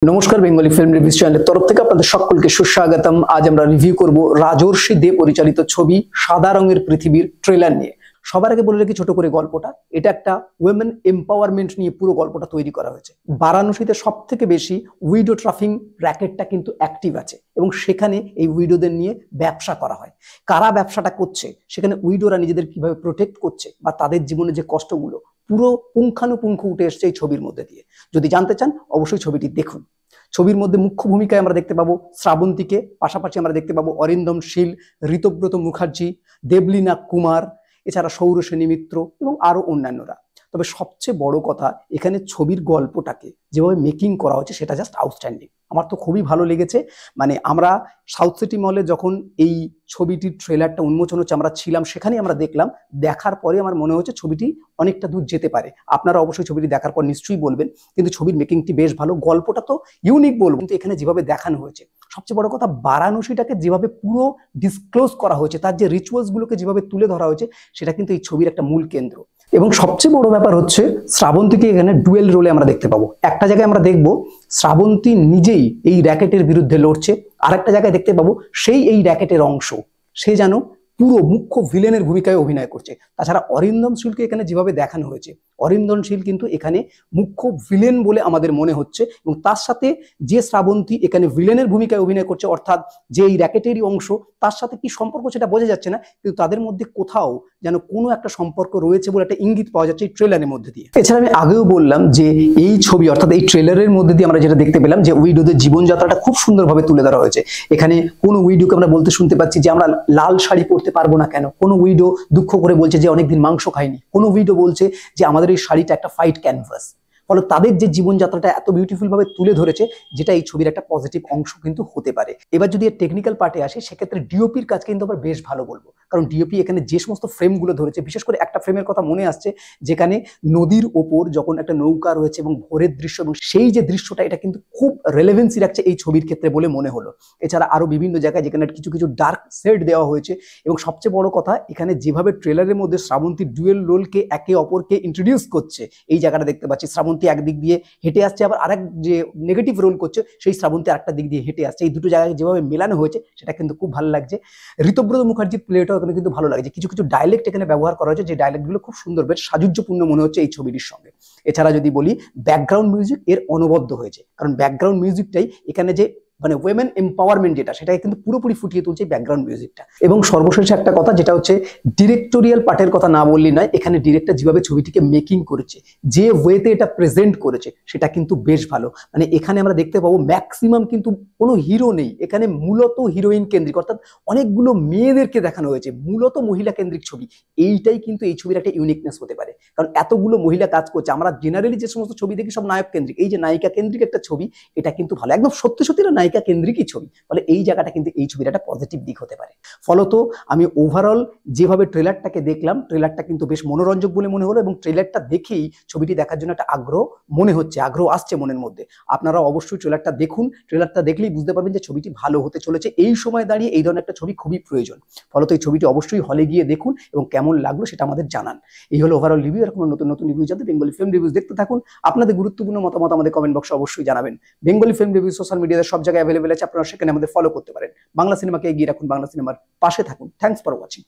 নমস্কার, Bengali film reviews চ্যানেলের তরফ থেকে আপনাদের সকলকে সুস্বাগতম। আজ আমরা রিভিউ করব রাজর্ষি দে পরিচালিত ছবি সাদা রঙের পৃথিবীর ট্রেলার নিয়ে। সবার আগে বলে রাখি ছোট করে গল্পটা, এটা একটা উইমেন এম্পাওয়ারমেন্ট নিয়ে পুরো গল্পটা তৈরি করা হয়েছে। বারাণসীতে সব থেকে বেশি উইডো ট্রাফিং র্যাকেটটা কিন্তু অ্যাক্টিভ আছে এবং সেখানে এই উইডোদের নিয়ে ব্যবসা করা হয়। কারা ব্যবসাটা করছে, সেখানে উইডোরা নিজেদের কিভাবে প্রোটেক্ট করছে বা তাদের জীবনে যে কষ্টগুলো পুরো পুঙ্খানুপুঙ্খ উঠে এসছে এই ছবির মধ্যে দিয়ে। যদি জানতে চান অবশ্যই ছবিটি দেখুন। ছবির মধ্যে মুখ্য ভূমিকায় আমরা দেখতে পাবো শ্রাবন্তীকে, পাশাপাশি আমরা দেখতে পাবো অরিন্দম শীল, ঋতব্রত মুখার্জি, দেবলীনা কুমার, এছাড়া সৌরসেনী মিত্র এবং আরো অন্যান্যরা। তবে সবচেয়ে বড় কথা, এখানে ছবির গল্পটাকে যেভাবে মেকিং করা হয়েছে সেটা জাস্ট আউটস্ট্যান্ডিং। আমার তো খুবই ভালো লেগেছে। মানে আমরা সাউথ সিটি মলে যখন এই ছবিটির ট্রেলারটা উন্মোচন হচ্ছে আমরা ছিলাম, সেখানেই আমরা দেখলাম। দেখার পরে আমার মনে হচ্ছে ছবিটি অনেকটা দূর যেতে পারে। আপনারা অবশ্যই ছবিটি দেখার পর নিশ্চয়ই বলবেন, কিন্তু ছবির মেকিংটি বেশ ভালো। গল্পটা তো ইউনিক বলবো, কিন্তু এখানে যেভাবে দেখানো হয়েছে, সবচেয়ে বড় কথা বারাণসীটাকে যেভাবে পুরো ডিসক্লোজ করা হয়েছে, তার যে রিচুয়ালস গুলোকে যেভাবে তুলে ধরা হয়েছে, সেটা কিন্তু এই ছবির একটা মূল কেন্দ্র। এবং সবচেয়ে বড় ব্যাপার হচ্ছে শ্রাবন্তীকে এখানে ডুয়েল রোলে আমরা দেখতে পাবো। একটা জায়গায় আমরা দেখবো শ্রাবন্তী নিজেই এই র্যাকেটের বিরুদ্ধে লড়ছে, আর একটা জায়গায় দেখতে পাবো সেই এই র্যাকেটের অংশ, সে যেন পুরো মুখ্য ভিলেনের ভূমিকায় অভিনয় করছে। তাছাড়া অরিন্দম শীলকে এখানে যেভাবে দেখানো হয়েছে, অরিন্দম শীল কিন্তু এখানে মুখ্য ভিলেন বলে আমাদের মনে হচ্ছে। এবং তার সাথে যে শ্রাবন্তী এখানে ভিলেনের ভূমিকায় অভিনয় করছে, অর্থাৎ যে এই র্যাকেটেরই অংশ, তার সাথে কি সম্পর্ক সেটা বোঝা যাচ্ছে না, কিন্তু তাদের মধ্যে কোথাও যেন কোনো একটা সম্পর্ক রয়েছে বলে একটা ইঙ্গিত পাওয়া যাচ্ছে এই ট্রেলারের মধ্যে দিয়ে। এছাড়া আমি আগেও বললাম যে এই ছবি অর্থাৎ এই ট্রেলারের মধ্যে দিয়ে আমরা যেটা দেখতে পেলাম যে উইডোদের জীবনযাত্রাটা খুব সুন্দরভাবে তুলে ধরা হয়েছে। এখানে কোনো উইডোকে আমরা বলতে শুনতে পাচ্ছি যে আমরা লাল শাড়ি পরতে পারবো না কেন, কোনো উইডো দুঃখ করে বলছে যে অনেকদিন মাংস খাইনি, কোনো উইডো বলছে যে আমাদের এই শাড়িটা একটা ফাইট ক্যানভাস। ফলে তাদের যে জীবনযাত্রাটা এত বিউটিফুল ভাবে তুলে ধরেছে, যেটা এই ছবির একটা পজিটিভ অংশ কিন্তু হতে পারে। এবার যদি এর টেকনিক্যাল পার্টে আসে, সেক্ষেত্রে ডিওপির কাজ কিন্তু আবার বেশ ভালো বলবো, কারণ ডিওপি এখানে যে সমস্ত ফ্রেমগুলো ধরেছে, বিশেষ করে একটা ফ্রেমের কথা মনে আসছে যেখানে নদীর ওপর যখন একটা নৌকা রয়েছে এবং ভোরের দৃশ্য, এবং সেই যে দৃশ্যটা, এটা কিন্তু খুব রেলেভেন্সি রাখছে এই ছবির ক্ষেত্রে বলে মনে হলো। এছাড়া আরো বিভিন্ন জায়গায় যেখানে কিছু কিছু ডার্ক শেড দেওয়া হয়েছে, এবং সবচেয়ে বড় কথা এখানে যেভাবে ট্রেলারের মধ্যে শ্রাবন্তী ডুয়েল রোলকে একে অপরকে ইন্ট্রোডিউস করছে, এই জায়গাটা দেখতে পাচ্ছি শ্রাবন্তী একদিক দিয়ে হেঁটে আসছে, আবার আরেক যে নেগেটিভ রোল করছে সেই শ্রাবন্তী আরেকটা দিক দিয়ে হেঁটে আসছে। এই দুটো জায়গায় যেভাবে মেলানো হয়েছে সেটা কিন্তু খুব ভালো লাগছে। ঋতব্রত মুখার্জির প্লেটাও এখানে কিন্তু ভালো লাগছে। কিছু কিছু ডায়লেক্ট এখানে ব্যবহার করা হয়েছে, যে ডায়লেক্টগুলো খুব সুন্দর, বেশ সাজুজ্যপূর্ণ মনে হচ্ছে এই ছবিটির সঙ্গে। এছাড়া যদি বলি ব্যাকগ্রাউন্ড মিউজিক এর অনবদ্য হয়েছে, কারণ ব্যাকগ্রাউন্ড মিউজিকটাই এখানে যে মানে উইমেন এম্পাওয়ারমেন্ট যেটা, সেটাকে কিন্তু পুরোপুরি ফুটিয়ে তুলছে ব্যাকগ্রাউন্ড মিউজিকটা। এবং সর্বশেষে একটা কথা, যেটা হচ্ছে ডিরেক্টোরিয়াল পার্টের কথা না বললেই নয়। এখানে ডিরেক্টর যেভাবে ছবিটিকে মেকিং করেছে, যে ওয়েতে এটা প্রেজেন্ট করেছে, সেটা কিন্তু বেশ ভালো। মানে এখানে আমরা দেখতে পাবো ম্যাক্সিমাম কিন্তু কোনো হিরো নেই, এখানে মূলত হিরোইন কেন্দ্রিক, অর্থাৎ অনেকগুলো মেয়েদেরকে দেখানো হয়েছে, মূলত মহিলা কেন্দ্রিক ছবি। এইটাই কিন্তু এই ছবির একটা ইউনিকনেস হতে পারে, কারণ এতগুলো মহিলা কাজ করছে। আমরা জেনারেলি যে সমস্ত ছবি দেখি সব নায়ক কেন্দ্রিক, এই যে নায়িকা কেন্দ্রিক একটা ছবি, এটা কিন্তু ভালো, একদম সত্যি সত্যি নায়িকা কেন্দ্রিকই ছবি। ফলে এই জায়গাটা কিন্তু এই ছবির একটা পজিটিভ দিক হতে পারে। ফলত আমি ওভারঅল যেভাবে ট্রেলারটাকে দেখলাম, ট্রেলারটা কিন্তু বেশ মনোরঞ্জক বলে মনে হলো, এবং ট্রেলারটা দেখেই ছবিটি দেখার জন্য একটা আগ্রহ মনে হচ্ছে, আগ্রহ আসছে মনের মধ্যে। আপনারা অবশ্যই ট্রেলারটা দেখুন, ট্রেলারটা দেখলেই বুঝতে পারবেন যে ছবিটি ভালো হতে চলেছে। এই সময় দাঁড়িয়ে এই ধরনের একটা ছবি খুবই প্রয়োজন। ফলত এই ছবিটি অবশ্যই হলে গিয়ে দেখুন, এবং কেমন লাগলো সেটা আমাদের জানান। এই হলো ওভারঅল রিভিউ। এরকম নতুন নতুন রিভিউ জানতে বেঙ্গলি ফিল্ম রিভিউজ দেখতে থাকুন। আপনাদের গুরুত্বপূর্ণ মতামত আমাদের কমেন্ট বক্সে অবশ্যই জানাবেন। বেঙ্গলি ফিল্ম রিভিউ সোশ্যাল মিডিয়াতে সব জায়গায় অ্যাভেলেবেল আছে, আপনারা সেখানে আমাদের ফলো করতে পারেন। বাংলা সিনেমাকে এগিয়ে রাখুন, বাংলা সিনেমার পাশে থাকুন। Thanks for watching.